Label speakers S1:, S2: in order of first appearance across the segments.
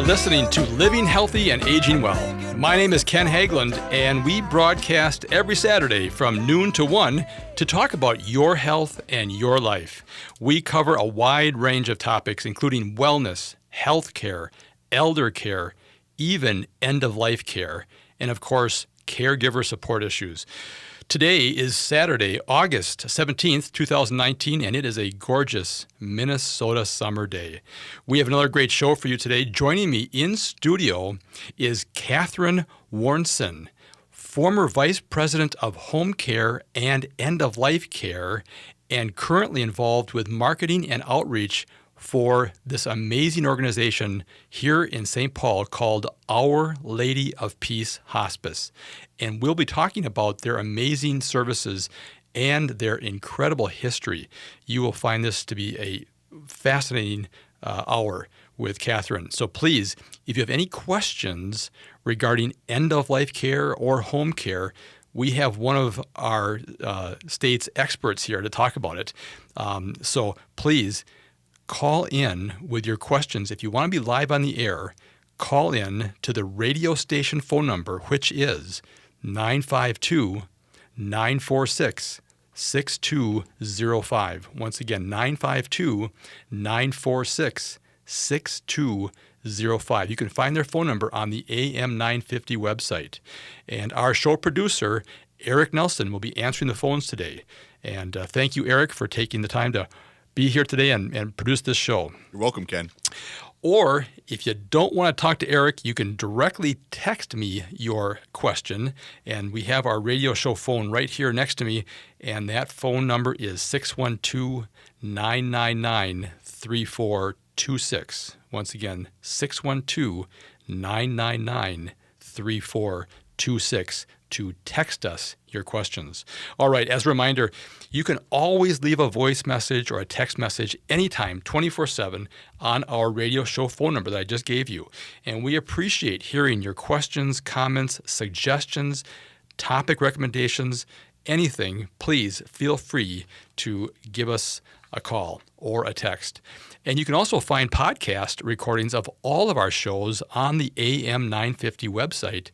S1: listening to Living Healthy and Aging Well. My name is Ken Hageland, and we broadcast every Saturday from noon to 1 to talk about your health and your life. We cover a wide range of topics, including wellness, health care, elder care, even end-of-life care, and of course, caregiver support issues. Today is Saturday, August 17th, 2019, and it is a gorgeous Minnesota summer day. We have another great show for you today. Joining me in studio is Kathryn Wornson, former Vice President of Home Care and End-of-Life Care, and currently involved with marketing and outreach for this amazing organization here in St. Paul called Our Lady of Peace Hospice. And we'll be talking about their amazing services and their incredible history. You will find this to be a fascinating hour with Kathryn. So please, if you have any questions regarding end-of-life care or home care, we have one of our state's experts here to talk about it. So please, call in with your questions. If you want to be live on the air, call in to the radio station phone number, which is 952-946-6205. Once again, 952-946-6205. You can find their phone number on the AM 950 website. And our show producer, Eric Nelson, will be answering the phones today. And thank you, Eric, for taking the time to be here today and produce this show.
S2: You're welcome, Ken.
S1: Or if you don't want to talk to Eric, you can directly text me your question. And we have our radio show phone right here next to me. And that phone number is 612-999-3426. Once again, 612-999-3426 to text us your questions. All right, as a reminder, you can always leave a voice message or a text message anytime, 24/7, on our radio show phone number that I just gave you. And we appreciate hearing your questions, comments, suggestions, topic recommendations, anything. Please feel free to give us a call or a text. And you can also find podcast recordings of all of our shows on the AM 950 website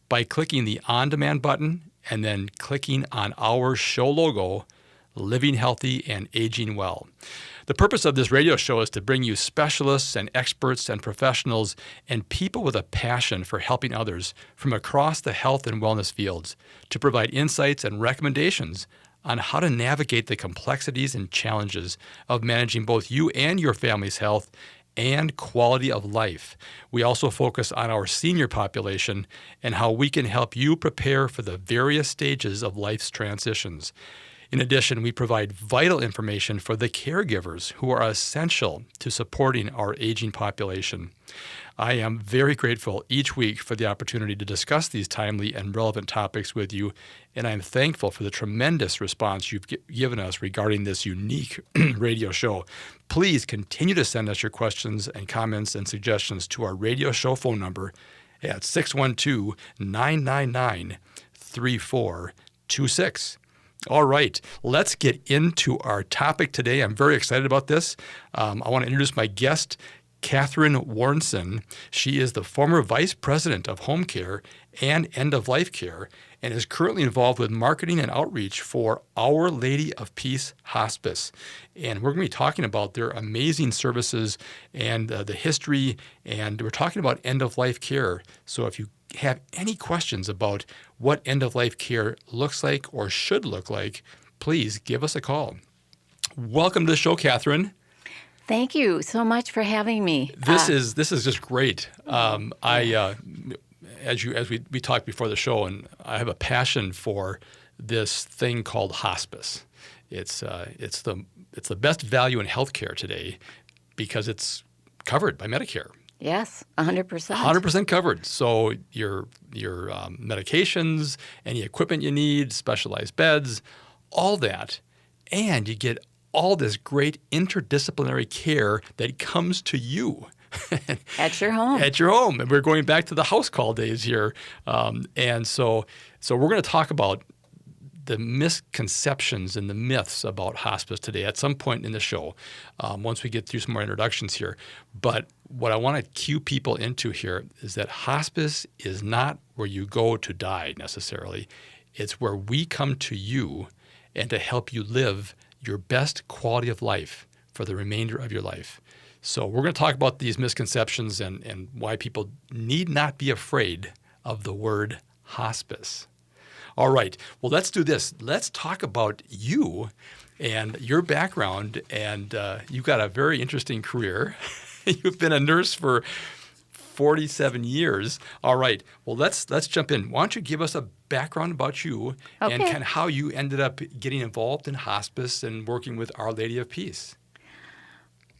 S1: by clicking the on-demand button and then clicking on our show logo, Living Healthy and Aging Well. The purpose of this radio show is to bring you specialists and experts and professionals and people with a passion for helping others from across the health and wellness fields to provide insights and recommendations on how to navigate the complexities and challenges of managing both you and your family's health and quality of life. We also focus on our senior population and how we can help you prepare for the various stages of life's transitions. In addition, we provide vital information for the caregivers who are essential to supporting our aging population. I am very grateful each week for the opportunity to discuss these timely and relevant topics with you, and I'm thankful for the tremendous response you've given us regarding this unique radio show. Please continue to send us your questions and comments and suggestions to our radio show phone number at 612-999-3426. All right, let's get into our topic today. I'm very excited about this. I want to introduce my guest, Kathryn Wornson. She is the former Vice President of Home Care and End-of-Life Care and is currently involved with marketing and outreach for Our Lady of Peace Hospice. And we're going to be talking about their amazing services and the history, and we're talking about end-of-life care. So if you have any questions about what end-of-life care looks like or should look like, please give us a call. Welcome to the show, Kathryn.
S3: Thank you so much for having me.
S1: This is just great. As we talked before the show, and I have a passion for this thing called hospice. It's the best value in healthcare today because it's covered by Medicare.
S3: Yes, 100%.
S1: 100% covered. So your medications, any equipment you need, specialized beds, all that, and you get all this great interdisciplinary care that comes to you.
S3: At your home.
S1: At your home. And we're going back to the house call days here. And so we're going to talk about the misconceptions and the myths about hospice today at some point in the show, once we get through some more introductions here. But what I want to cue people into here is that hospice is not where you go to die necessarily. It's where we come to you and to help you live your best quality of life for the remainder of your life. So we're going to talk about these misconceptions and why people need not be afraid of the word hospice. All right. Well, let's do this. Let's talk about you and your background. And you've got a very interesting career. You've been a nurse for 47 years. All right. Well, let's jump in. Why don't you give us a background about you and kind of how you ended up getting involved in hospice and working with Our Lady of Peace?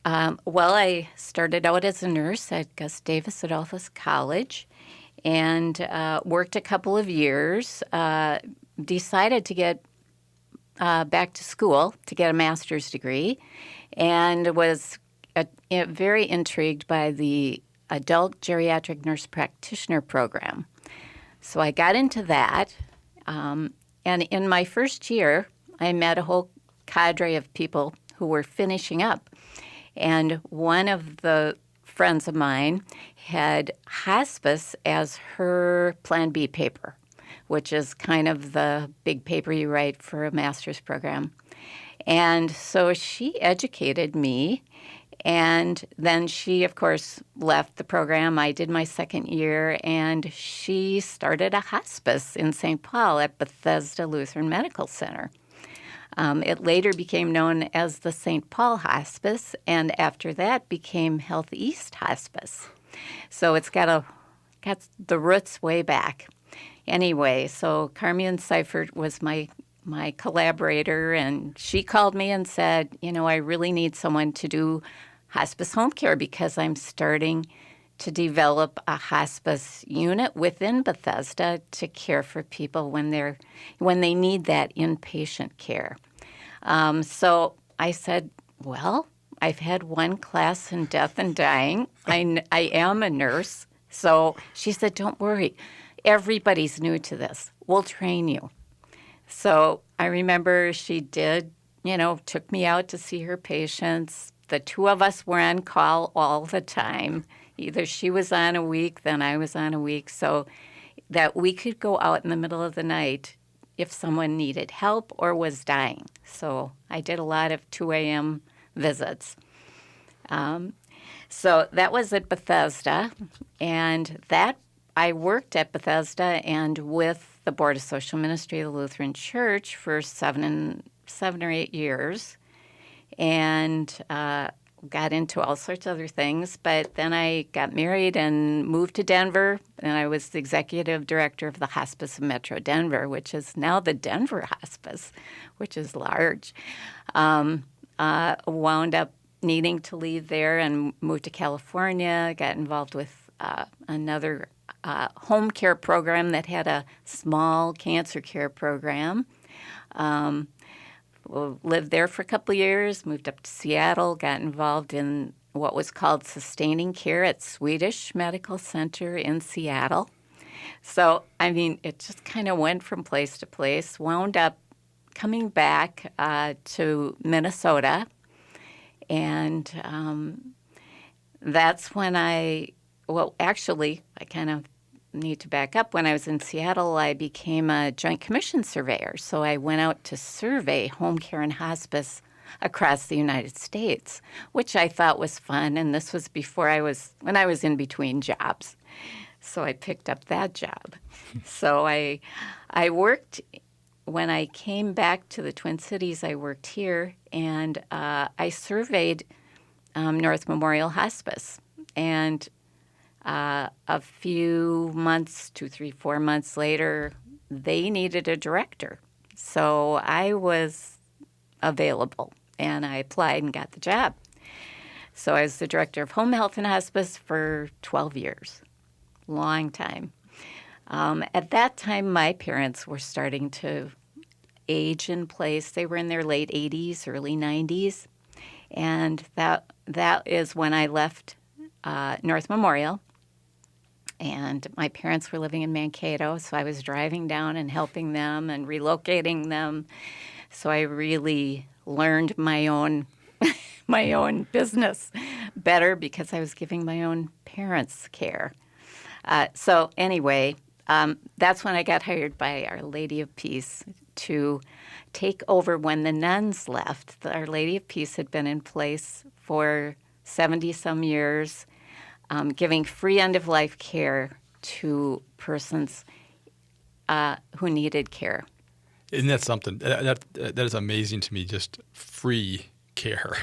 S3: Well, I started out as a nurse at Gus Davis Adolphus College and worked a couple of years, decided to get back to school to get a master's degree, and was very intrigued by the adult geriatric nurse practitioner program. So I got into that, and in my first year, I met a whole cadre of people who were finishing up. And one of the friends of mine had hospice as her Plan B paper, which is kind of the big paper you write for a master's program. And so she educated me, and then she, of course, left the program. I did my second year, and she started a hospice in St. Paul at Bethesda Lutheran Medical Center. It later became known as the St. Paul Hospice, and after that became Health East Hospice. So it's got the roots way back. Anyway, so Carmian Seifert was my collaborator, and she called me and said, I really need someone to do hospice home care because I'm starting to develop a hospice unit within Bethesda to care for people when they need that inpatient care. So I said, well, I've had one class in death and dying. I am a nurse. So she said, don't worry. Everybody's new to this. We'll train you. So I remember she did, took me out to see her patients. The two of us were on call all the time. Either she was on a week, then I was on a week, so that we could go out in the middle of the night if someone needed help or was dying. So I did a lot of 2 a.m. visits. So that was at Bethesda, and that I worked at Bethesda and with the Board of Social Ministry of the Lutheran Church for 7 or 8 years, and got into all sorts of other things. But then I got married and moved to Denver, and I was the executive director of the Hospice of Metro Denver, which is now the Denver Hospice, which is large. Wound up needing to leave there and moved to California, got involved with another home care program that had a small cancer care program. Lived there for a couple of years, moved up to Seattle, got involved in what was called sustaining care at Swedish Medical Center in Seattle. So, it just kind of went from place to place, wound up coming back to Minnesota, and that's when I kind of need to back up. When I was in Seattle, I became a Joint Commission surveyor. So I went out to survey home care and hospice across the United States, which I thought was fun. And this was when I was in between jobs. So I picked up that job. So I worked, when I came back to the Twin Cities, I worked here, and I surveyed North Memorial Hospice. And a few months, 2, 3, 4 months later, they needed a director. So I was available, and I applied and got the job. So I was the director of home health and hospice for 12 years, long time. At that time, my parents were starting to age in place. They were in their late 80s, early 90s, and that is when I left North Memorial. And my parents were living in Mankato, so I was driving down and helping them and relocating them. So I really learned my own my own business better because I was giving my own parents care. So anyway, that's when I got hired by Our Lady of Peace to take over when the nuns left. Our Lady of Peace had been in place for 70-some years, giving free end-of-life care to persons who needed care.
S1: Isn't that something? That is amazing to me, just free care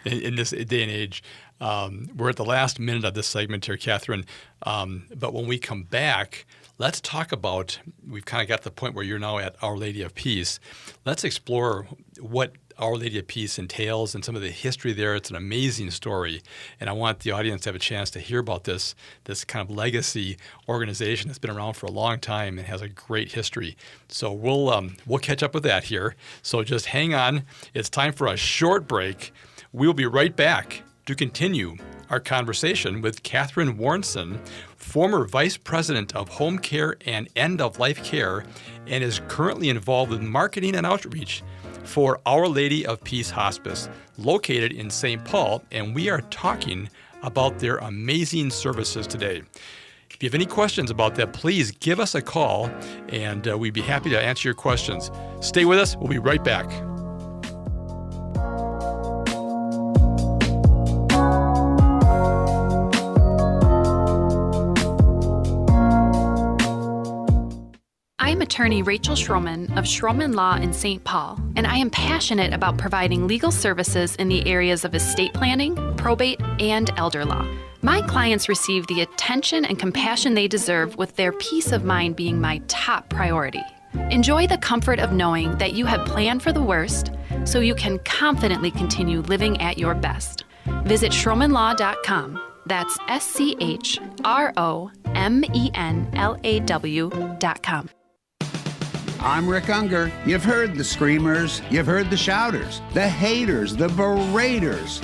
S1: in this day and age. We're at the last minute of this segment here, Kathryn. But when we come back, let's talk about, we've kind of got to the point where you're now at Our Lady of Peace. Let's explore what Our Lady of Peace entails and some of the history there. It's an amazing story. And I want the audience to have a chance to hear about this kind of legacy organization that's been around for a long time and has a great history. So we'll catch up with that here. So just hang on. It's time for a short break. We'll be right back to continue our conversation with Kathryn Wornson, former Vice President of Home Care and End-of-Life Care, and is currently involved with marketing and outreach for Our Lady of Peace Hospice, located in St. Paul, and we are talking about their amazing services today. If you have any questions about that, please give us a call, and we'd be happy to answer your questions. Stay with us. We'll be right back.
S2: I'm attorney Rachel Schroman of Schroman Law in St. Paul, and I am passionate about providing legal services in the areas of estate planning, probate, and elder law. My clients receive the attention and compassion they deserve, with their peace of mind being my top priority. Enjoy the comfort of knowing that you have planned for the worst so you can confidently continue living at your best. Visit schromanlaw.com. That's SCHROMENLAW.com.
S4: I'm Rick Unger. You've heard the screamers, you've heard the shouters, the haters, the beraters.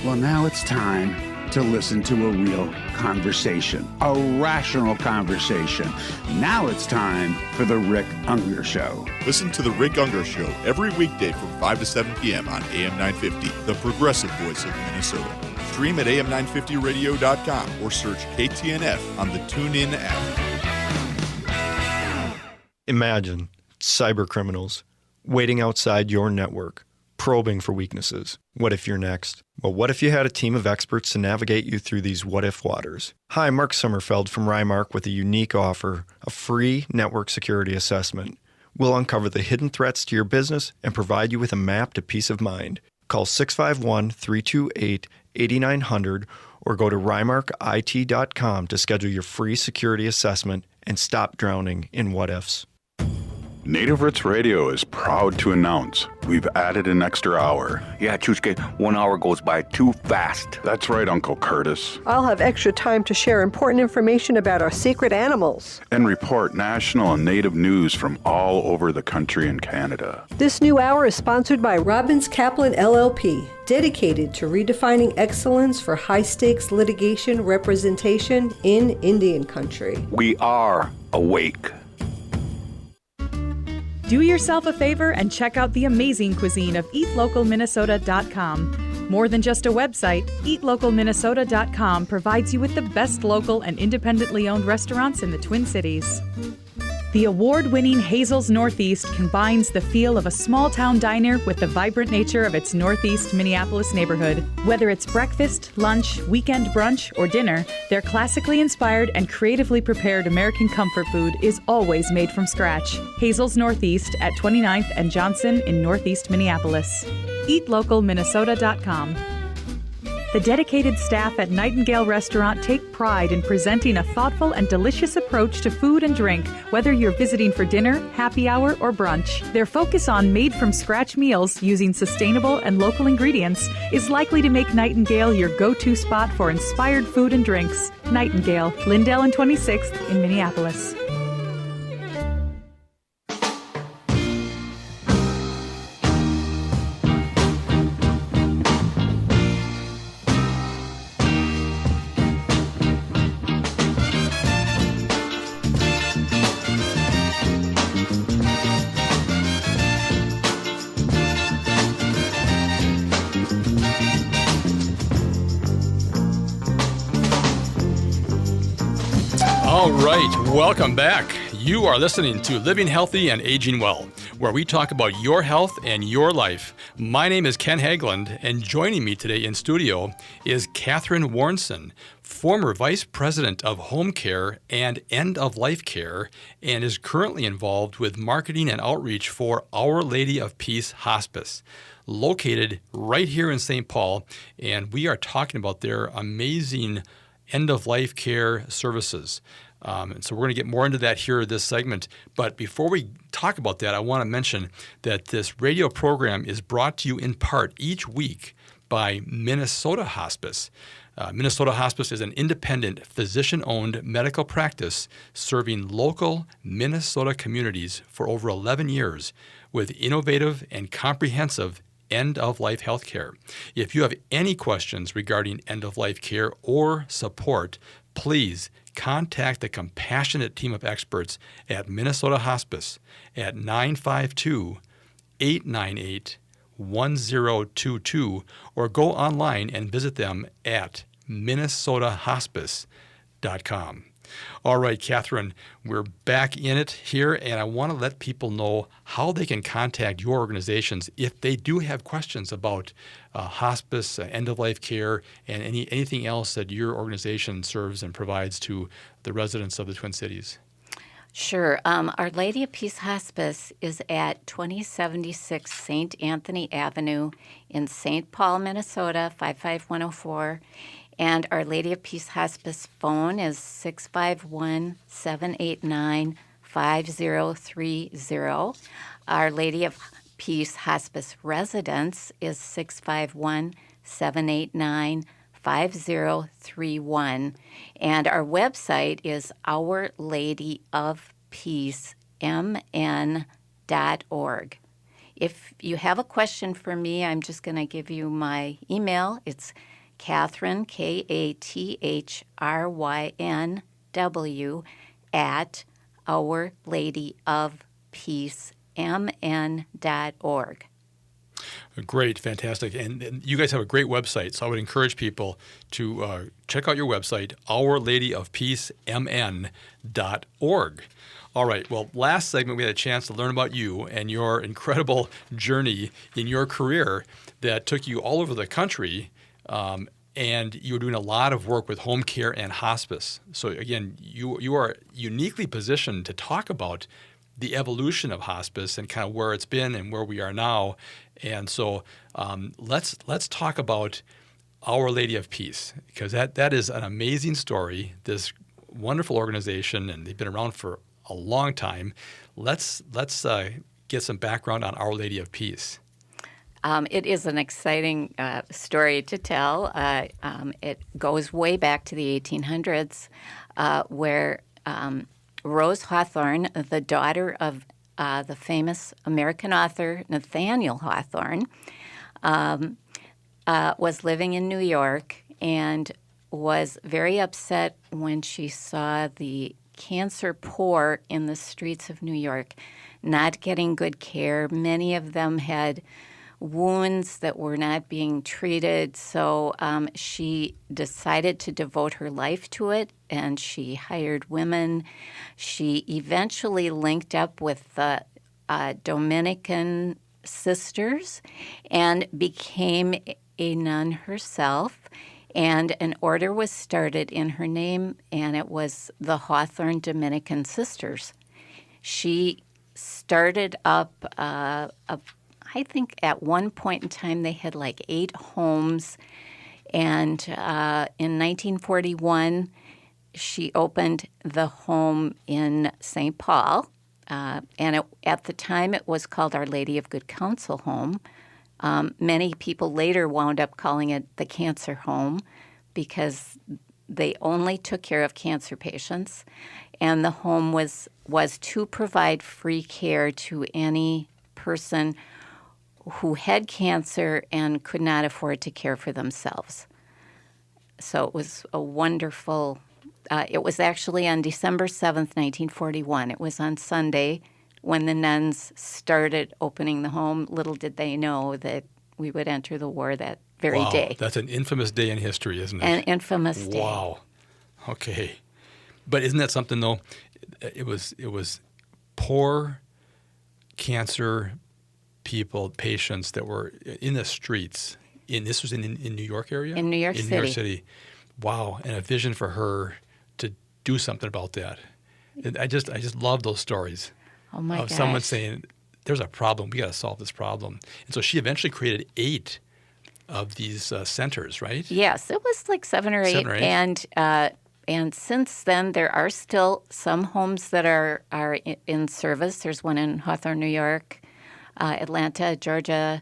S4: Well, now it's time to listen to a real conversation, a rational conversation. Now it's time for the Rick Unger Show.
S5: Listen to the Rick Unger Show every weekday from 5 to 7 p.m. on AM 950, the progressive voice of Minnesota. Stream at am950radio.com or search KTNF on the TuneIn app.
S6: Imagine cyber criminals waiting outside your network, probing for weaknesses. What if you're next? Well, what if you had a team of experts to navigate you through these what-if waters? Hi, Mark Sommerfeld from Rymark with a unique offer, a free network security assessment. We'll uncover the hidden threats to your business and provide you with a map to peace of mind. Call 651-328-8900 or go to rymarkit.com to schedule your free security assessment and stop drowning in what-ifs.
S7: Native Roots Radio is proud to announce we've added an extra hour.
S8: Yeah, Chushke, 1 hour goes by too fast.
S7: That's right, Uncle Curtis.
S9: I'll have extra time to share important information about our secret animals.
S7: And report national and native news from all over the country and Canada.
S9: This new hour is sponsored by Robbins Kaplan LLP, dedicated to redefining excellence for high-stakes litigation representation in Indian country.
S8: We are awake.
S10: Do yourself a favor and check out the amazing cuisine of eatlocalminnesota.com. More than just a website, eatlocalminnesota.com provides you with the best local and independently owned restaurants in the Twin Cities. The award-winning Hazel's Northeast combines the feel of a small-town diner with the vibrant nature of its Northeast Minneapolis neighborhood. Whether it's breakfast, lunch, weekend brunch, or dinner, their classically inspired and creatively prepared American comfort food is always made from scratch. Hazel's Northeast at 29th and Johnson in Northeast Minneapolis. EatLocalMinnesota.com. The dedicated staff at Nightingale Restaurant take pride in presenting a thoughtful and delicious approach to food and drink, whether you're visiting for dinner, happy hour, or brunch. Their focus on made-from-scratch meals using sustainable and local ingredients is likely to make Nightingale your go-to spot for inspired food and drinks. Nightingale, Lindell and 26th in Minneapolis.
S1: Welcome back. You are listening to Living Healthy and Aging Well, where we talk about your health and your life. My name is Ken Hageland, and joining me today in studio is Kathryn Wornson, former Vice President of Home Care and End-of-Life Care, and is currently involved with marketing and outreach for Our Lady of Peace Hospice, located right here in St. Paul, and we are talking about their amazing end-of-life care services. And so we're going to get more into that here in this segment. But before we talk about that, I want to mention that this radio program is brought to you in part each week by Minnesota Hospice. Minnesota Hospice is an independent, physician-owned medical practice serving local Minnesota communities for over 11 years with innovative and comprehensive end-of-life health care. If you have any questions regarding end-of-life care or support, please contact the compassionate team of experts at Minnesota Hospice at 952-898-1022 or go online and visit them at minnesotahospice.com. All right, Kathryn, we're back in it here, and I want to let people know how they can contact your organizations if they do have questions about hospice, end-of-life care, and anything else that your organization serves and provides to the residents of the Twin Cities.
S3: Sure. Our Lady of Peace Hospice is at 2076 St. Anthony Avenue in St. Paul, Minnesota, 55104. And Our Lady of Peace Hospice phone is 651-789-5030. Our Lady of Peace Hospice residence is 651-789-5031. And our website is ourladyofpeacemn.org. If you have a question for me, I'm just going to give you my email. It's Kathryn, KATHRYNW, at ourladyofpeacemn.org.
S1: Great, fantastic. And you guys have a great website, so I would encourage people to check out your website, ourladyofpeacemn.org. All right, well, last segment we had a chance to learn about you and your incredible journey in your career that took you all over the country. And you were doing a lot of work with home care and hospice. So again, you are uniquely positioned to talk about the evolution of hospice and kind of where it's been and where we are now. And so let's talk about Our Lady of Peace, because that is an amazing story. This wonderful organization, and they've been around for a long time. Let's get some background on Our Lady of Peace.
S3: It is an exciting story to tell. It goes way back to the 1800s, where Rose Hawthorne, the daughter of the famous American author Nathaniel Hawthorne, was living in New York and was very upset when she saw the cancer poor in the streets of New York not getting good care. Many of them had wounds that were not being treated, so she decided to devote her life to it, and she hired women. She eventually linked up with the Dominican sisters and became a nun herself, and an order was started in her name, and it was the Hawthorne Dominican Sisters. She started up I think at one point in time they had like 8 homes, and in 1941 she opened the home in St. Paul, and at the time it was called Our Lady of Good Counsel Home. Many people later wound up calling it the Cancer Home because they only took care of cancer patients, and the home was to provide free care to any person who had cancer and could not afford to care for themselves. So it was a wonderful, it was actually on December 7th, 1941. It was on Sunday when the nuns started opening the home. Little did they know that we would enter the war that very day.
S1: That's an infamous day in history, isn't it?
S3: An infamous day.
S1: Wow. Okay. But isn't that something, though? it was poor cancer patients that were in the streets. This was in New York area?
S3: In New York City.
S1: In New York City. Wow, and a vision for her to do something about that. And I just love those stories.
S3: Oh my gosh.
S1: Of someone saying, there's a problem, we got to solve this problem. And so she eventually created 8 of these centers, right?
S3: Yes, it was like 7 or 8. And since then, there are still some homes that are in service. There's one in Hawthorne, New York, Atlanta, Georgia.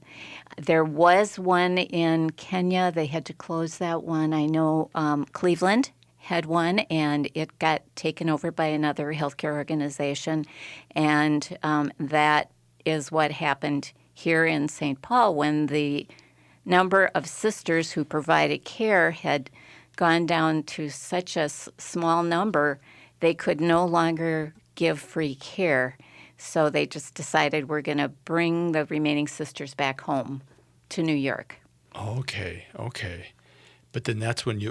S3: There was one in Kenya. They had to close that one. I know Cleveland had one, and it got taken over by another healthcare organization. And that is what happened here in St. Paul when the number of sisters who provided care had gone down to such a small number, they could no longer give free care. So they just decided we're going to bring the remaining sisters back home to New York.
S1: Okay. But then that's when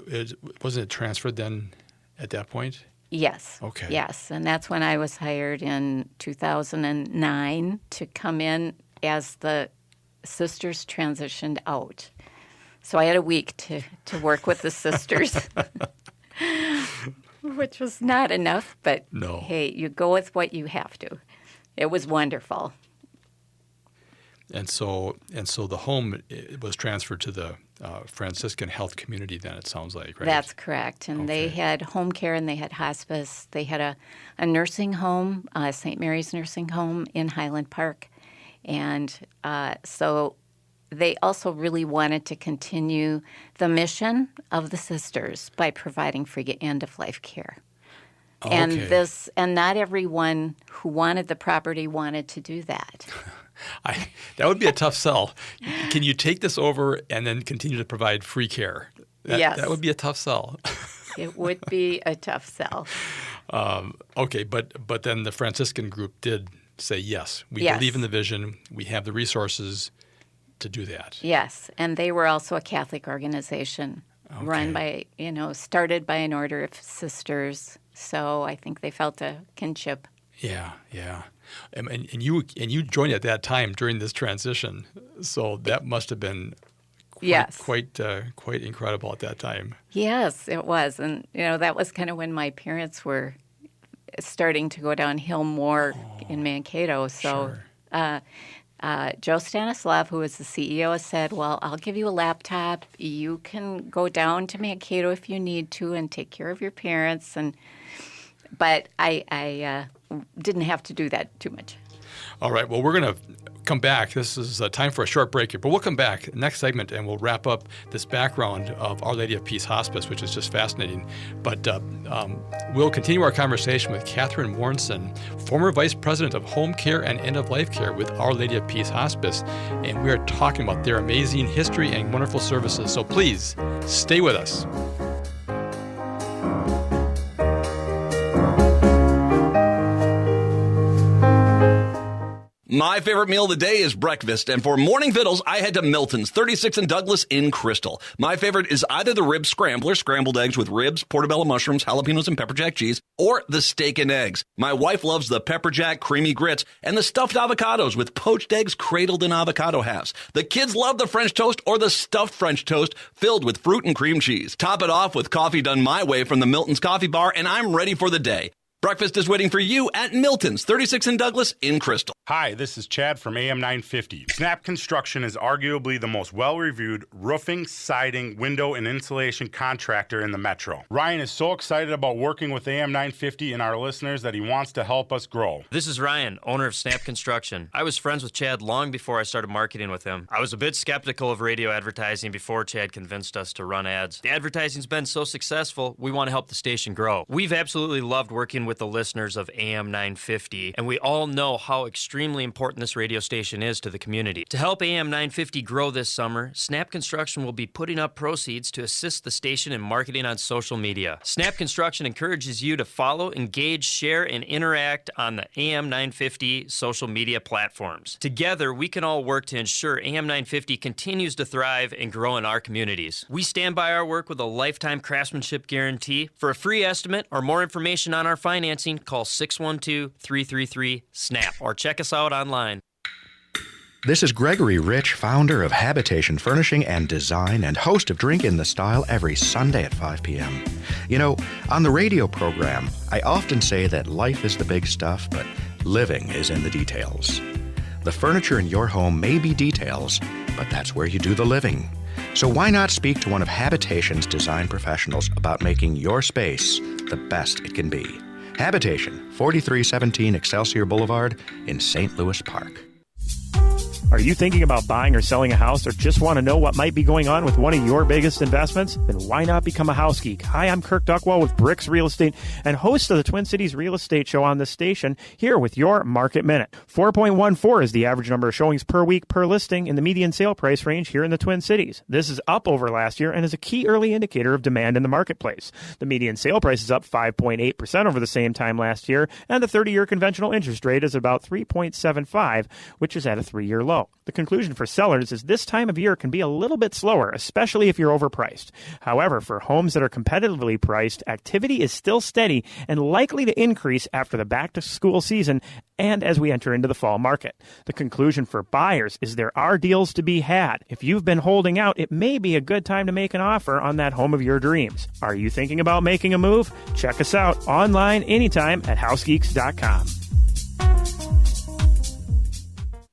S1: wasn't it transferred then at that point?
S3: Yes.
S1: Okay.
S3: Yes, and that's when I was hired in 2009 to come in as the sisters transitioned out. So I had a week to work with the sisters, which was not enough, but
S1: no.
S3: Hey, you go with what you have to. It was wonderful.
S1: And so the home was transferred to the Franciscan Health Community then, it sounds like, right?
S3: That's correct. And They had home care and they had hospice. They had a nursing home, St. Mary's Nursing Home in Highland Park. And so they also really wanted to continue the mission of the sisters by providing free end-of-life care.
S1: Okay.
S3: And not everyone who wanted the property wanted to do that.
S1: That would be a tough sell. Can you take this over and then continue to provide free care?
S3: Yes.
S1: That would be a tough sell.
S3: It would be a tough sell.
S1: Okay, but then the Franciscan group did say, yes, we believe in the vision. We have the resources to do that.
S3: Yes, and they were also a Catholic organization run by, started by an order of sisters. So I think they felt a kinship.
S1: Yeah. And you joined at that time during this transition, so that must have been quite incredible at that time.
S3: Yes, it was, and that was kind of when my parents were starting to go downhill more in Mankato. So Joe Stanislav, who was the CEO, said, "Well, I'll give you a laptop. You can go down to Mankato if you need to and take care of your parents." But I didn't have to do that too much.
S1: All right. Well, we're going to come back. This is time for a short break here, but we'll come back next segment and we'll wrap up this background of Our Lady of Peace Hospice, which is just fascinating. But we'll continue our conversation with Kathryn Wornson, former Vice President of Home Care and End-of-Life Care with Our Lady of Peace Hospice, and we are talking about their amazing history and wonderful services. So please stay with us.
S11: My favorite meal of the day is breakfast, and for morning vittles, I head to Milton's, 36 and Douglas in Crystal. My favorite is either the rib scrambler, scrambled eggs with ribs, portobello mushrooms, jalapenos, and pepper jack cheese, or the steak and eggs. My wife loves the pepper jack creamy grits and the stuffed avocados with poached eggs cradled in avocado halves. The kids love the French toast or the stuffed French toast filled with fruit and cream cheese. Top it off with coffee done my way from the Milton's Coffee Bar, and I'm ready for the day. Breakfast is waiting for you at Milton's, 36 and Douglas in Crystal.
S12: Hi, this is Chad from AM 950. Snap Construction is arguably the most well-reviewed roofing, siding, window, and insulation contractor in the metro. Ryan is so excited about working with AM 950 and our listeners that he wants to help us grow.
S13: This is Ryan, owner of Snap Construction. I was friends with Chad long before I started marketing with him. I was a bit skeptical of radio advertising before Chad convinced us to run ads. The advertising's been so successful, we want to help the station grow. We've absolutely loved working with the listeners of AM 950, and we all know how extremely extremely important this radio station is to the community. To help AM 950 grow this summer, Snap Construction will be putting up proceeds to assist the station in marketing on social media. Snap Construction encourages you to follow, engage, share, and interact on the AM 950 social media platforms. Together, we can all work to ensure AM 950 continues to thrive and grow in our communities. We stand by our work with a lifetime craftsmanship guarantee. For a free estimate or more information on our financing, call 612-333-SNAP or check us out online.
S14: This is Gregory Rich, founder of Habitation Furnishing and Design and host of Drink in the Style every Sunday at 5 p.m. You know, on the radio program, I often say that life is the big stuff, but living is in the details. The furniture in your home may be details, but that's where you do the living. So why not speak to one of Habitation's design professionals about making your space the best it can be? Habitation, 4317 Excelsior Boulevard in St. Louis Park.
S15: Are you thinking about buying or selling a house or just want to know what might be going on with one of your biggest investments? Then why not become a house geek? Hi, I'm Kirk Duckwell with Bricks Real Estate and host of the Twin Cities Real Estate Show on this station, here with your Market Minute. 4.14 is the average number of showings per week per listing in the median sale price range here in the Twin Cities. This is up over last year and is a key early indicator of demand in the marketplace. The median sale price is up 5.8% over the same time last year, and the 30-year conventional interest rate is about 3.75, which is at a 3-year low. The conclusion for sellers is this time of year can be a little bit slower, especially if you're overpriced. However, for homes that are competitively priced, activity is still steady and likely to increase after the back-to-school season and as we enter into the fall market. The conclusion for buyers is there are deals to be had. If you've been holding out, it may be a good time to make an offer on that home of your dreams. Are you thinking about making a move? Check us out online anytime at housegeeks.com.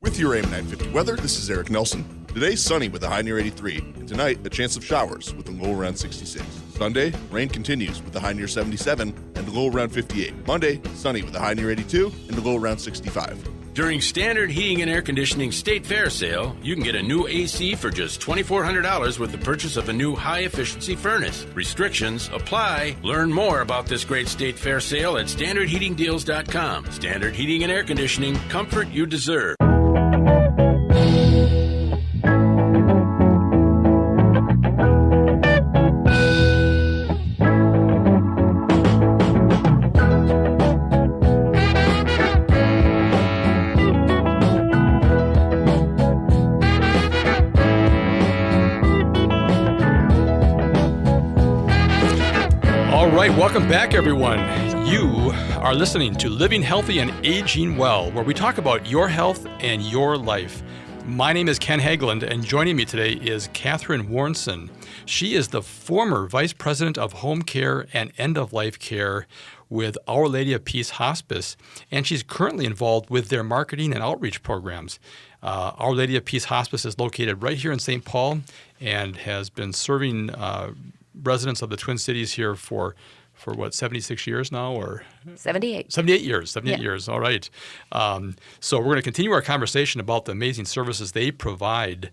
S5: With your AM 950 weather, this is Eric Nelson. Today, sunny with a high near 83. And tonight, a chance of showers with a low around 66. Sunday, rain continues with a high near 77 and a low around 58. Monday, sunny with a high near 82 and a low around 65.
S16: During Standard Heating and Air Conditioning State Fair sale, you can get a new AC for just $2,400 with the purchase of a new high-efficiency furnace. Restrictions apply. Learn more about this great State Fair sale at StandardHeatingDeals.com. Standard Heating and Air Conditioning, comfort you deserve.
S1: Welcome back, everyone. You are listening to Living Healthy and Aging Well, where we talk about your health and your life. My name is Ken Hageland, and joining me today is Kathryn Wornson. She is the former Vice President of Home Care and End-of-Life Care with Our Lady of Peace Hospice, and she's currently involved with their marketing and outreach programs. Our Lady of Peace Hospice is located right here in St. Paul and has been serving residents of the Twin Cities here for what, 76 years now, or
S3: 78.
S1: 78 years. All right. So we're going to continue our conversation about the amazing services they provide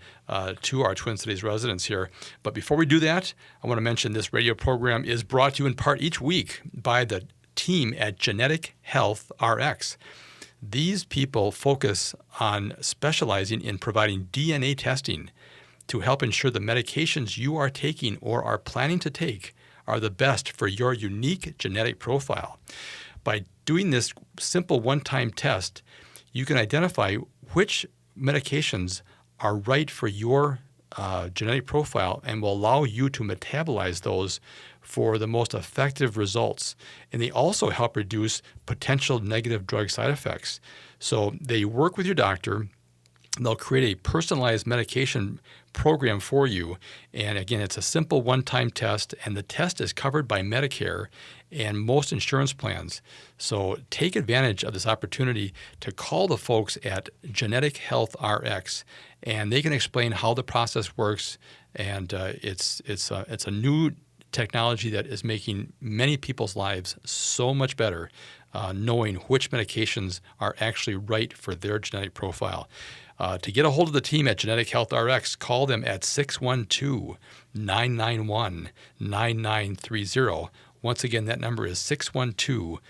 S1: to our Twin Cities residents here. But before we do that, I want to mention this radio program is brought to you in part each week by the team at Genetic Health RX. These people focus on specializing in providing DNA testing to help ensure the medications you are taking or are planning to take are the best for your unique genetic profile. By doing this simple one-time test, you can identify which medications are right for your genetic profile and will allow you to metabolize those for the most effective results. And they also help reduce potential negative drug side effects. So they work with your doctor. They'll create a personalized medication program for you. And again, it's a simple one-time test, and the test is covered by Medicare and most insurance plans. So take advantage of this opportunity to call the folks at Genetic Health RX, and they can explain how the process works. And it's a new technology that is making many people's lives so much better, knowing which medications are actually right for their genetic profile. To get a hold of the team at Genetic Health RX, call them at 612-991-9930. Once again, that number is 612-991-9930.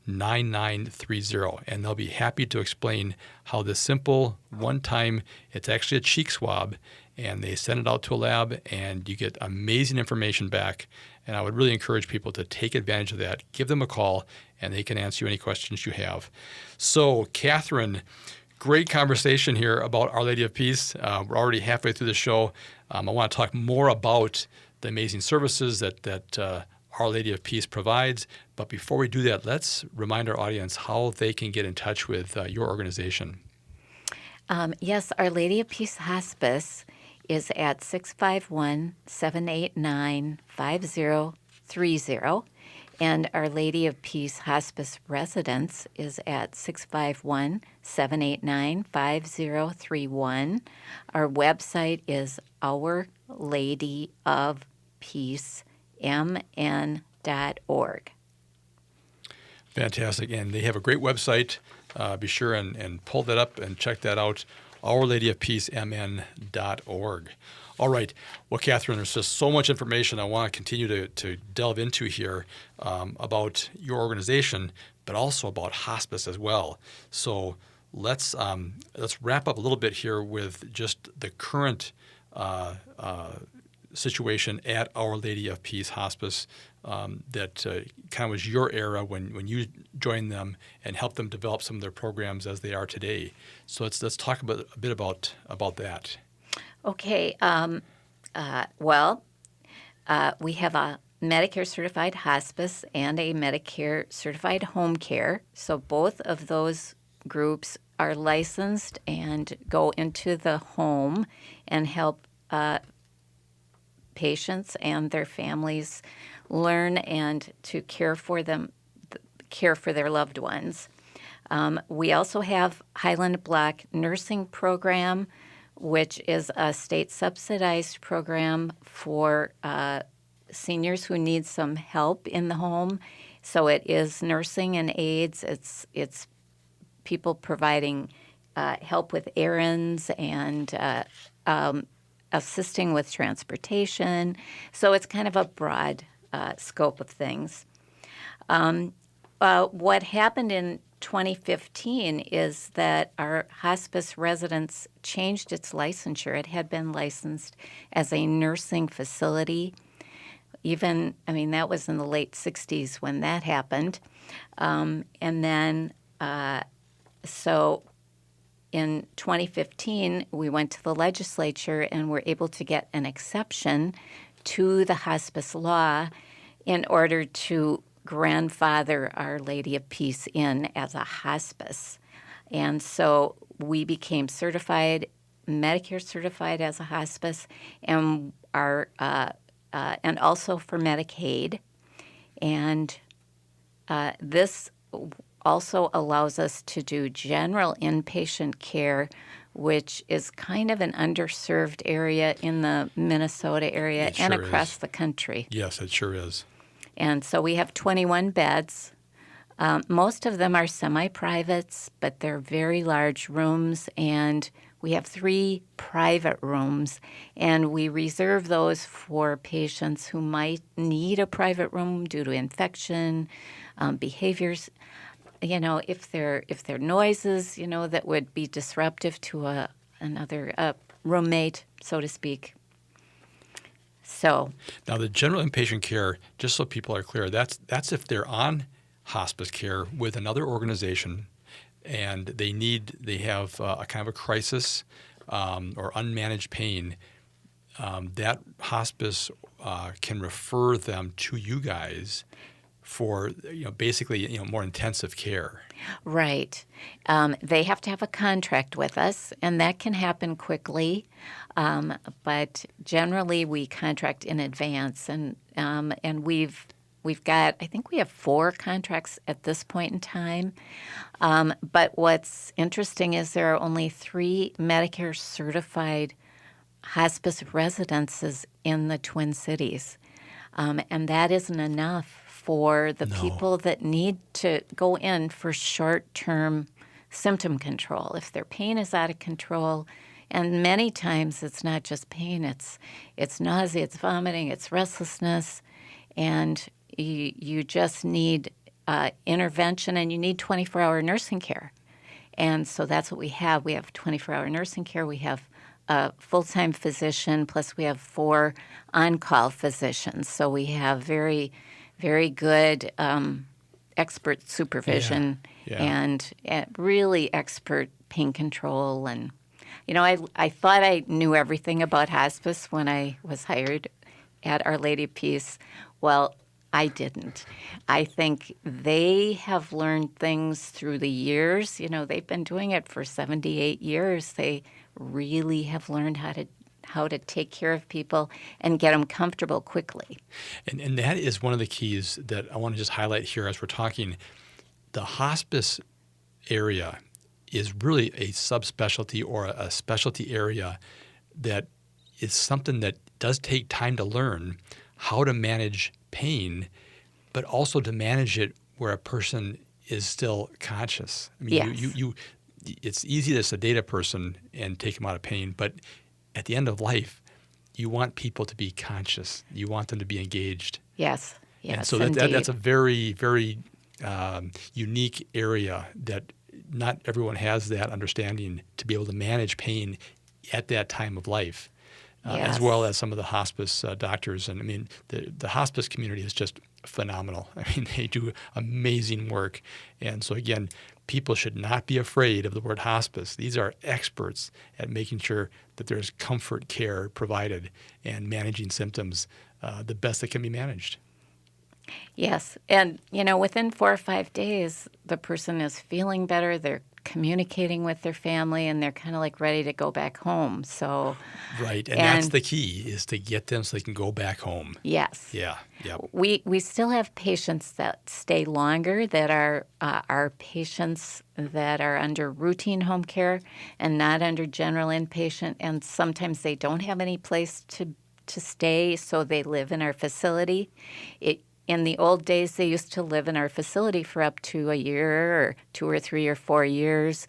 S1: 9930, and they'll be happy to explain how this simple one-time, it's actually a cheek swab, and they send it out to a lab, and you get amazing information back. And I would really encourage people to take advantage of that. Give them a call, and they can answer you any questions you have. So, Kathryn, great conversation here about Our Lady of Peace. We're already halfway through the show. I want to talk more about the amazing services that Our Lady of Peace provides. But before we do that, let's remind our audience how they can get in touch with your organization.
S3: Yes, Our Lady of Peace Hospice is at 651-789-5030. And Our Lady of Peace Hospice Residence is at 651-789-5031. Our website is ourladyofpeacemn.org.
S1: Fantastic. And they have a great website. Be sure and pull that up and check that out, ourladyofpeacemn.org. All right. Well, Kathryn, there's just so much information I want to continue to delve into here about your organization, but also about hospice as well. So let's wrap up a little bit here with just the current situation at Our Lady of Peace Hospice that kind of was your era when you joined them and helped them develop some of their programs as they are today. So let's talk a bit about that.
S3: Okay. We have a Medicare-certified hospice and a Medicare-certified home care. So both of those groups are licensed and go into the home and help patients and their families learn and to care for their loved ones. We also have Highland Block Nursing Program, which is a state-subsidized program for seniors who need some help in the home. So it is nursing and aides. It's people providing help with errands and assisting with transportation. So it's kind of a broad scope of things. What happened in 2015 is that our hospice residence changed its licensure. It had been licensed as a nursing facility. That was in the late 60s when that happened. So in 2015, we went to the legislature and were able to get an exception to the hospice law in order to grandfather Our Lady of Peace in as a hospice. And so we became certified, Medicare certified as a hospice, and and also for Medicaid. And this also allows us to do general inpatient care, which is kind of an underserved area in the Minnesota area and across the country.
S1: Yes, it sure is.
S3: And so we have 21 beds. Most of them are semi-privates, but they're very large rooms, and we have 3 private rooms, and we reserve those for patients who might need a private room due to infection, behaviors. If they're noises, that would be disruptive to another roommate, so to speak. So
S1: now the general inpatient care, just so people are clear, that's if they're on hospice care with another organization and they have a kind of a crisis or unmanaged pain. That hospice can refer them to you guys for basically more intensive care.
S3: Right. They have to have a contract with us, and that can happen quickly. But generally, we contract in advance, and we've got, I think we have 4 contracts at this point in time. But what's interesting is there are only 3 Medicare certified hospice residences in the Twin Cities, and that isn't enough for the people that need to go in for short-term symptom control. If their pain is out of control, and many times it's not just pain, it's nausea, it's vomiting, it's restlessness, and you just need intervention, and you need 24-hour nursing care. And so that's what we have. We have 24-hour nursing care. We have a full-time physician, plus we have 4 on-call physicians. So we have very, very good expert supervision and really expert pain control. And, I thought I knew everything about hospice when I was hired at Our Lady of Peace. Well, I didn't. I think they have learned things through the years. They've been doing it for 78 years. They really have learned how to take care of people and get them comfortable quickly.
S1: And that is one of the keys that I want to just highlight here as we're talking. The hospice area is really a subspecialty or a specialty area that is something that does take time to learn how to manage pain, but also to manage it where a person is still conscious. I mean, it's easy to sedate a person and take them out of pain, but at the end of life, you want people to be conscious. You want them to be engaged.
S3: Yes,
S1: and so that's a very, very unique area that not everyone has that understanding to be able to manage pain at that time of life. As well as some of the hospice doctors. And I mean, the hospice community is just phenomenal. I mean, they do amazing work. And so again, people should not be afraid of the word hospice. These are experts at making sure that there's comfort care provided and managing symptoms the best that can be managed.
S3: Yes. And, within 4 or 5 days, the person is feeling better. They're communicating with their family, and they're kind of like ready to go back home. So,
S1: right, and that's the key, is to get them so they can go back home.
S3: Yes.
S1: Yeah.
S3: We still have patients that stay longer that are patients that are under routine home care and not under general inpatient, and sometimes they don't have any place to stay, so they live in our facility. In the old days, they used to live in our facility for up to a year or 2 or 3 or 4 years.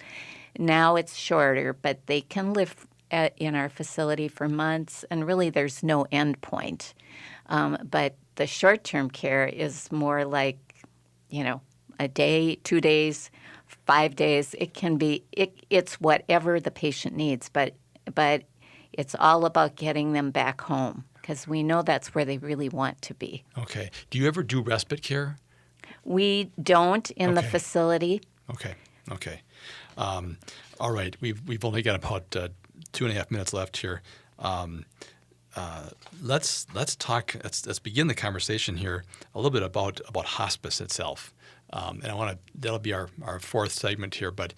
S3: Now it's shorter, but they can live in our facility for months, and really there's no end point. But the short-term care is more like, a day, 2 days, 5 days. It can be, it's whatever the patient needs, but it's all about getting them back home, because we know that's where they really want to be.
S1: Okay. Do you ever do respite care?
S3: We don't in the facility.
S1: Okay. All right. We've only got about 2.5 minutes left here. Let's talk. Let's begin the conversation here a little bit about hospice itself. And that'll be our 4th segment here. But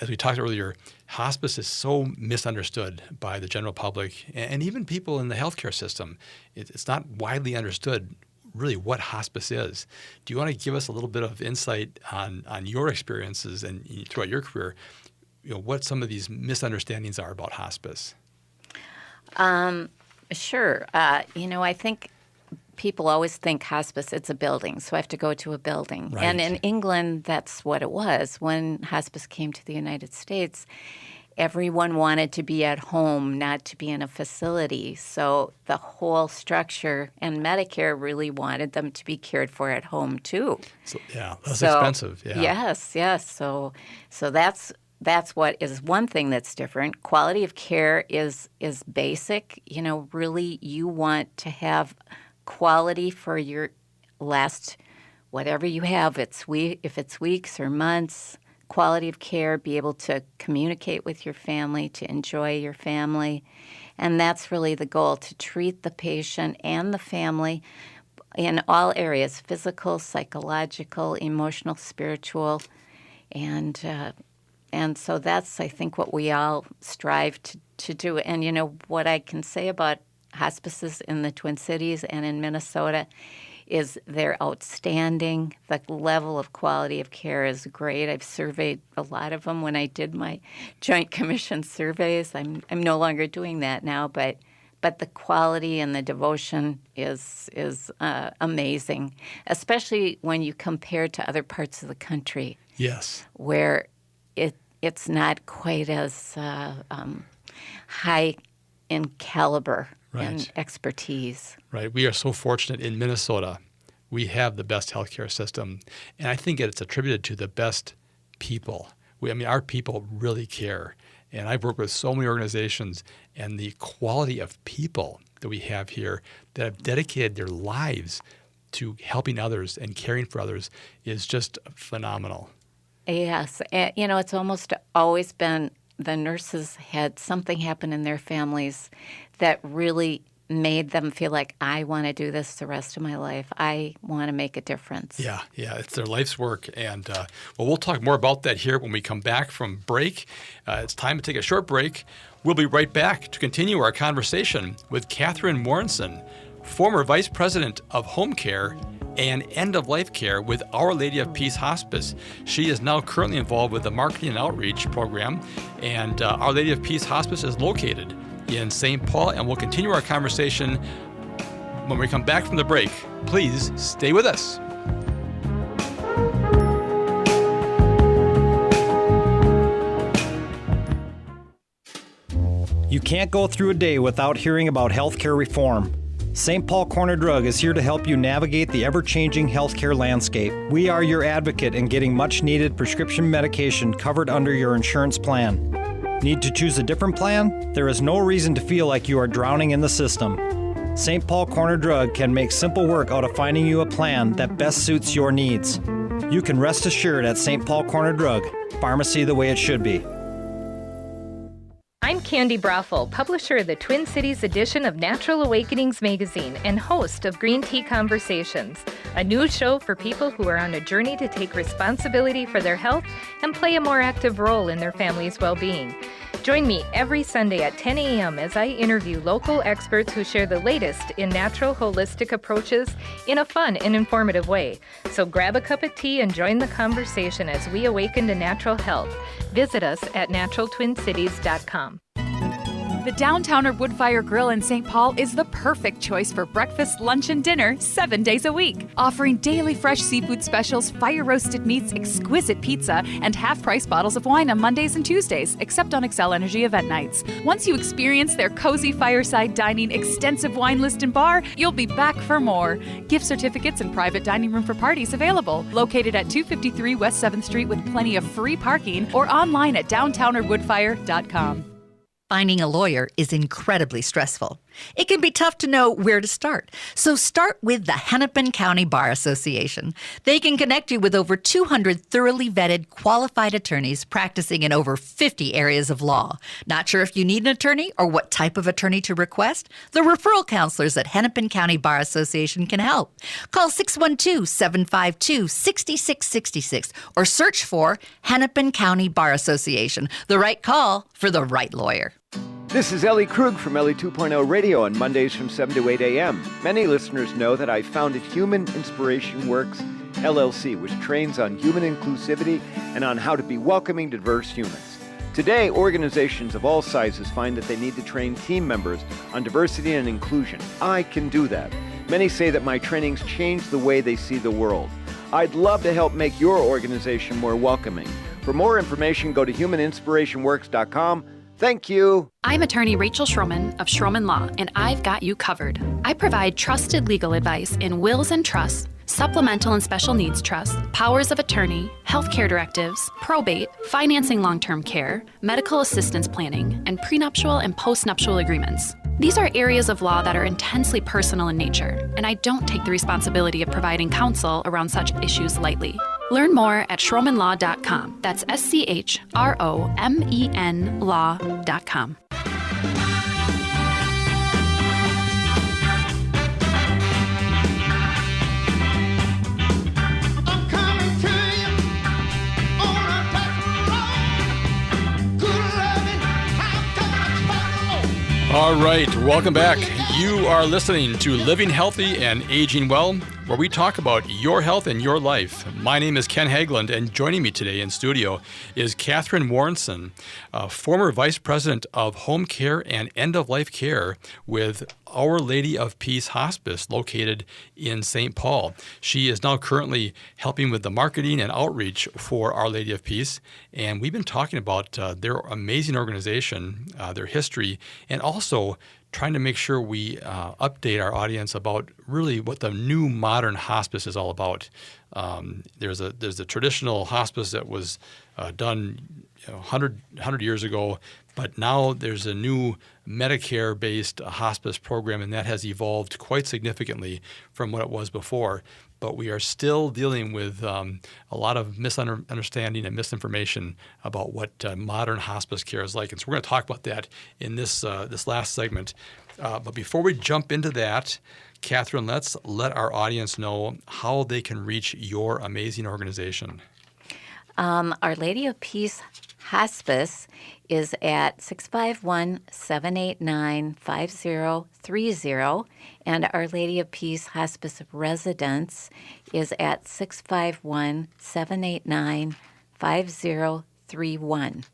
S1: as we talked earlier, hospice is so misunderstood by the general public and even people in the healthcare system. It's not widely understood really what hospice is. Do you want to give us a little bit of insight on your experiences and throughout your career, what some of these misunderstandings are about hospice?
S3: Sure. I think people always think hospice, it's a building, so I have to go to a building.
S1: Right.
S3: And in England, that's what it was. When hospice came to the United States, everyone wanted to be at home, not to be in a facility. So the whole structure, and Medicare really wanted them to be cared for at home too.
S1: So, that's expensive. Yeah.
S3: Yes. So that's what is one thing that's different. Quality of care is basic. Really you want to have quality for your last whatever you have. If it's weeks or months, quality of care, be able to communicate with your family, to enjoy your family. And that's really the goal, to treat the patient and the family in all areas, physical, psychological, emotional, spiritual. And so that's, I think, what we all strive to do. And, what I can say about hospices in the Twin Cities and in Minnesota is they're outstanding. The level of quality of care is great. I've surveyed a lot of them when I did my Joint Commission surveys. I'm no longer doing that now, but the quality and the devotion is amazing, especially when you compare to other parts of the country.
S1: Yes.
S3: Where it's not quite as high in caliber.
S1: Right.
S3: And expertise.
S1: Right. We are so fortunate in Minnesota. we have the best healthcare system. And I think it's attributed to the best people. Our people really care. And I've worked with so many organizations, and the quality of people that we have here that have dedicated their lives to helping others and caring for others is just phenomenal.
S3: Yes. It's almost always been the nurses had something happen in their families that really made them feel like, I want to do this the rest of my life. I want to make a difference.
S1: Yeah, it's their life's work. And we'll talk more about that here when we come back from break. It's time to take a short break. We'll be right back to continue our conversation with Kathryn Wornson, former Vice President of Home Care and End-of-Life Care with Our Lady of Peace Hospice. She is now currently involved with the Marketing and Outreach Program, and Our Lady of Peace Hospice is located in St. Paul, and we'll continue our conversation when we come back from the break. Please stay with us.
S17: You can't go through a day without hearing about healthcare reform. St. Paul Corner Drug is here to help you navigate the ever-changing healthcare landscape. We are your advocate in getting much-needed prescription medication covered under your insurance plan. Need to choose a different plan? There is no reason to feel like you are drowning in the system. St. Paul Corner Drug can make simple work out of finding you a plan that best suits your needs. You can rest assured at St. Paul Corner Drug, pharmacy the way it should be.
S18: I'm Candy Brothel, publisher of the Twin Cities edition of Natural Awakenings magazine and host of Green Tea Conversations, a new show for people who are on a journey to take responsibility for their health and play a more active role in their family's well-being. Join me every Sunday at 10 a.m. as I interview local experts who share the latest in natural holistic approaches in a fun and informative way. So grab a cup of tea and join the conversation as we awaken to natural health. Visit us at naturaltwincities.com.
S10: The Downtowner Woodfire Grill in St. Paul is the perfect choice for breakfast, lunch, and dinner 7 days a week. Offering daily fresh seafood specials, fire-roasted meats, exquisite pizza, and half-price bottles of wine on Mondays and Tuesdays, except on Excel Energy event nights. Once you experience their cozy fireside dining, extensive wine list, and bar, you'll be back for more. Gift certificates and private dining room for parties available. Located at 253 West 7th Street with plenty of free parking, or online at downtownerwoodfire.com.
S19: Finding a lawyer is incredibly stressful. It can be tough to know where to start. So start with the Hennepin County Bar Association. They can connect you with over 200 thoroughly vetted, qualified attorneys practicing in over 50 areas of law. Not sure if you need an attorney or what type of attorney to request? The referral counselors at Hennepin County Bar Association can help. Call 612-752-6666 or search for Hennepin County Bar Association. The right call for the right lawyer.
S20: This is Ellie Krug from Ellie 2.0 Radio on Mondays from 7 to 8 a.m. Many listeners know that I founded Human Inspiration Works, LLC, which trains on human inclusivity and on how to be welcoming to diverse humans. Today, organizations of all sizes find that they need to train team members on diversity and inclusion. I can do that. Many say that my trainings change the way they see the world. I'd love to help make your organization more welcoming. For more information, go to humaninspirationworks.com. Thank you.
S2: I'm attorney Rachel Schroman of Schroman Law, and I've got you covered. I provide trusted legal advice in wills and trusts, supplemental and special needs trusts, powers of attorney, healthcare directives, probate, financing long-term care, medical assistance planning, and prenuptial and postnuptial agreements. These are areas of law that are intensely personal in nature, and I don't take the responsibility of providing counsel around such issues lightly. Learn more at schromenlaw.com. That's SCHROMEN law.com.
S1: All right, welcome back. You are listening to Living Healthy and Aging Well, where we talk about your health and your life. My name is Ken Hageland, and joining me today in studio is Kathryn Wornson, former Vice President of Home Care and End-of-Life Care with Our Lady of Peace Hospice, located in St. Paul. She is now currently helping with the marketing and outreach for Our Lady of Peace, and we've been talking about their amazing organization, their history, and also trying to make sure we update our audience about really what the new modern hospice is all about. There's a traditional hospice that was done 100 years ago, but now there's a new Medicare-based hospice program, and that has evolved quite significantly from what it was before. But we are still dealing with a lot of misunderstanding and misinformation about what modern hospice care is like. And so we're going to talk about that in this last segment. But before we jump into that, Kathryn, let's let our audience know how they can reach your amazing organization.
S3: Our Lady of Peace Hospice is at 651-789-5030, and Our Lady of Peace Hospice Residence is at 651-789-5031.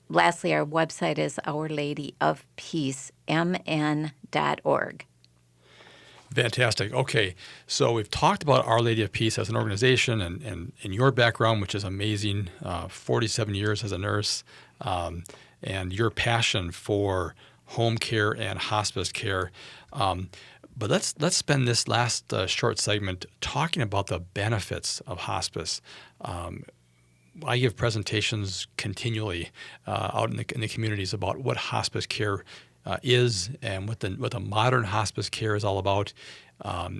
S3: Lastly, our website is ourladyofpeacemn.org.
S1: Fantastic. Okay, so we've talked about Our Lady of Peace as an organization and your background, which is amazing, 47 years as a nurse, and your passion for home care and hospice care. But let's spend this last short segment talking about the benefits of hospice. I give presentations continually out in the communities about what hospice care is and what the modern hospice care is all about.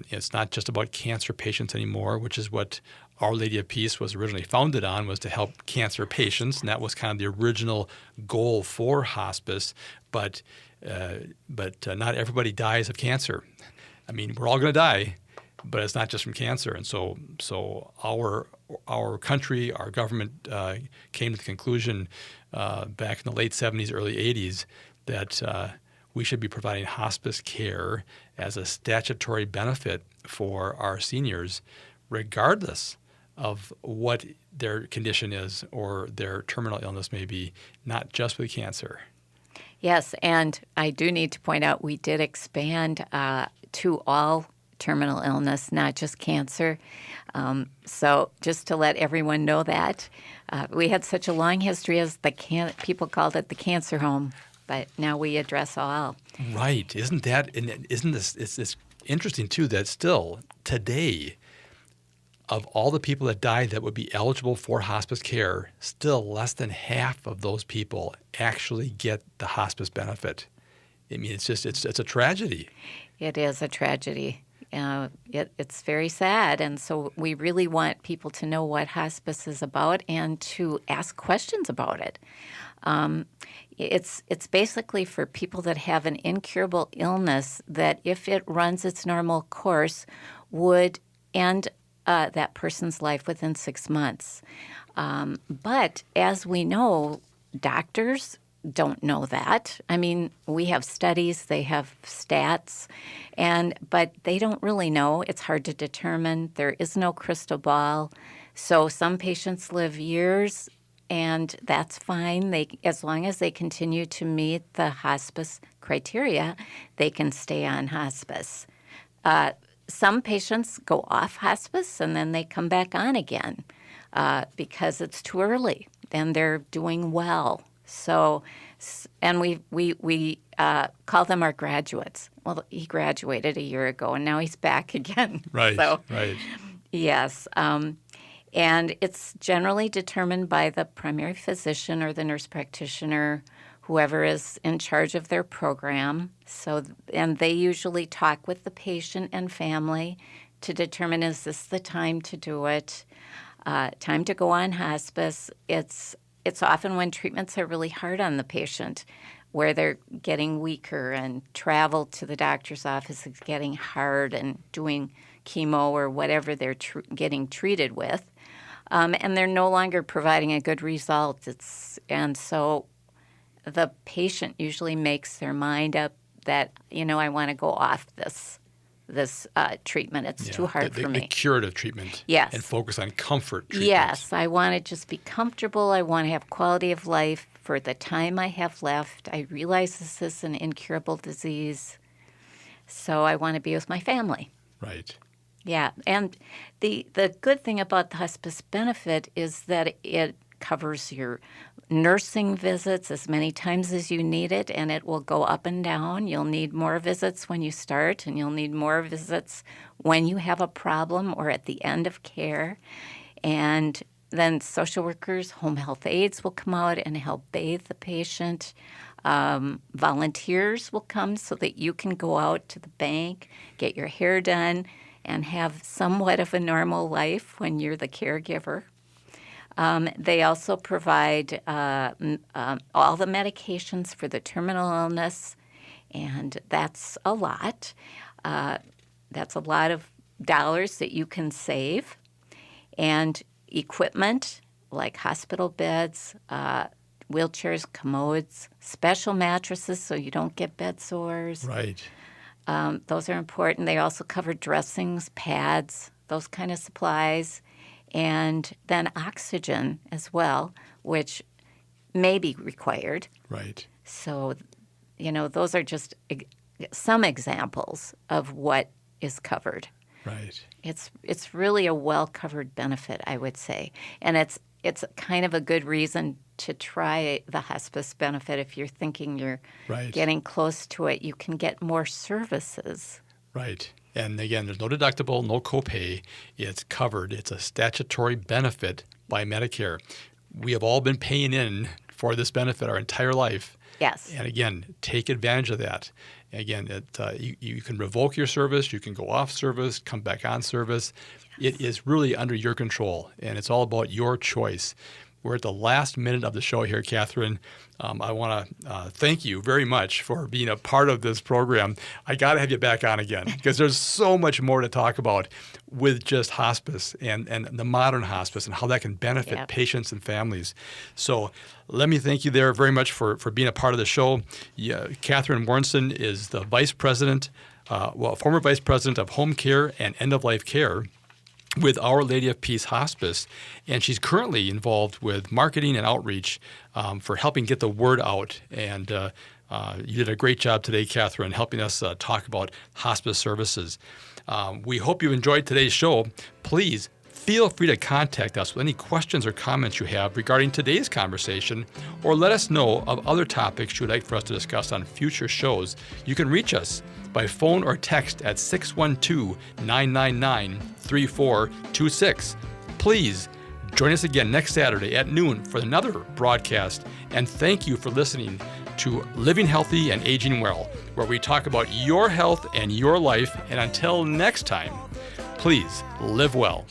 S1: It's not just about cancer patients anymore, which is what Our Lady of Peace was originally founded on, was to help cancer patients, and that was kind of the original goal for hospice. But not everybody dies of cancer. I mean, we're all going to die, but it's not just from cancer. And so our country, our government came to the conclusion back in the late 70s, early 80s that we should be providing hospice care as a statutory benefit for our seniors, regardless of what their condition is or their terminal illness may be, not just with cancer.
S3: Yes, and I do need to point out we did expand to all terminal illness, not just cancer. So just to let everyone know that. We had such a long history as people called it the cancer home, but now we address all.
S1: Right. Isn't this, it's interesting too that still today, of all the people that died that would be eligible for hospice care, still less than half of those people actually get the hospice benefit. I mean, it's a tragedy.
S3: It is a tragedy. It's very sad, and so we really want people to know what hospice is about and to ask questions about it. It's basically for people that have an incurable illness that, if it runs its normal course, would end that person's life within 6 months. But as we know, doctors don't know that. I mean, we have studies, they have stats, but they don't really know. It's hard to determine. There is no crystal ball. So some patients live years, and that's fine. As long as they continue to meet the hospice criteria, they can stay on hospice. Some patients go off hospice and then they come back on again because it's too early and they're doing well. So, and we call them our graduates. Well, he graduated a year ago and now he's back again.
S1: Right,
S3: so,
S1: right.
S3: Yes. And it's generally determined by the primary physician or the nurse practitioner, whoever is in charge of their program. And they usually talk with the patient and family to determine, is this the time to do it, time to go on hospice. It's often when treatments are really hard on the patient, where they're getting weaker and travel to the doctor's office is getting hard and doing chemo or whatever they're getting treated with. And they're no longer providing a good result. And so the patient usually makes their mind up that, I want to go off this treatment. It's too hard for me.
S1: The curative treatment.
S3: Yes.
S1: And focus on comfort treatment.
S3: Yes. I want to just be comfortable. I want to have quality of life for the time I have left. I realize this is an incurable disease, so I want to be with my family.
S1: Right.
S3: Yeah. And the good thing about the hospice benefit is that it covers your nursing visits as many times as you need it, and it will go up and down. You'll need more visits when you start, and you'll need more visits when you have a problem or at the end of care. And then social workers, home health aides will come out and help bathe the patient. Volunteers will come so that you can go out to the bank, get your hair done, and have somewhat of a normal life when you're the caregiver. They also provide all the medications for the terminal illness, and that's a lot. That's a lot of dollars that you can save. And equipment like hospital beds, wheelchairs, commodes, special mattresses so you don't get bed sores.
S1: Right.
S3: Those are important. They also cover dressings, pads, those kind of supplies, and then oxygen as well, which may be required.
S1: Right.
S3: So, those are just some examples of what is covered.
S1: Right.
S3: It's really a well-covered benefit, I would say. And it's kind of a good reason to try the hospice benefit. If you're thinking you're getting close to it, you can get more services.
S1: Right. And again, there's no deductible, no copay. It's covered. It's a statutory benefit by Medicare. We have all been paying in for this benefit our entire life.
S3: Yes.
S1: And again, take advantage of that. Again, you can revoke your service, you can go off service, come back on service. Yes. It is really under your control, and it's all about your choice. We're at the last minute of the show here, Kathryn. I want to thank you very much for being a part of this program. I got to have you back on again because there's so much more to talk about with just hospice and the modern hospice and how that can benefit patients and families. So let me thank you there very much for being a part of the show. Kathryn Wornson is the vice president, former vice president of home care and end-of-life care with Our Lady of Peace Hospice, and she's currently involved with marketing and outreach for helping get the word out. And you did a great job today, Kathryn, helping us talk about hospice services. We hope you enjoyed today's show. Please feel free to contact us with any questions or comments you have regarding today's conversation, or let us know of other topics you'd like for us to discuss on future shows. You can reach us by phone or text at 612-999-3426. Please join us again next Saturday at noon for another broadcast, and thank you for listening to Living Healthy and Aging Well, where we talk about your health and your life. And until next time, please live well.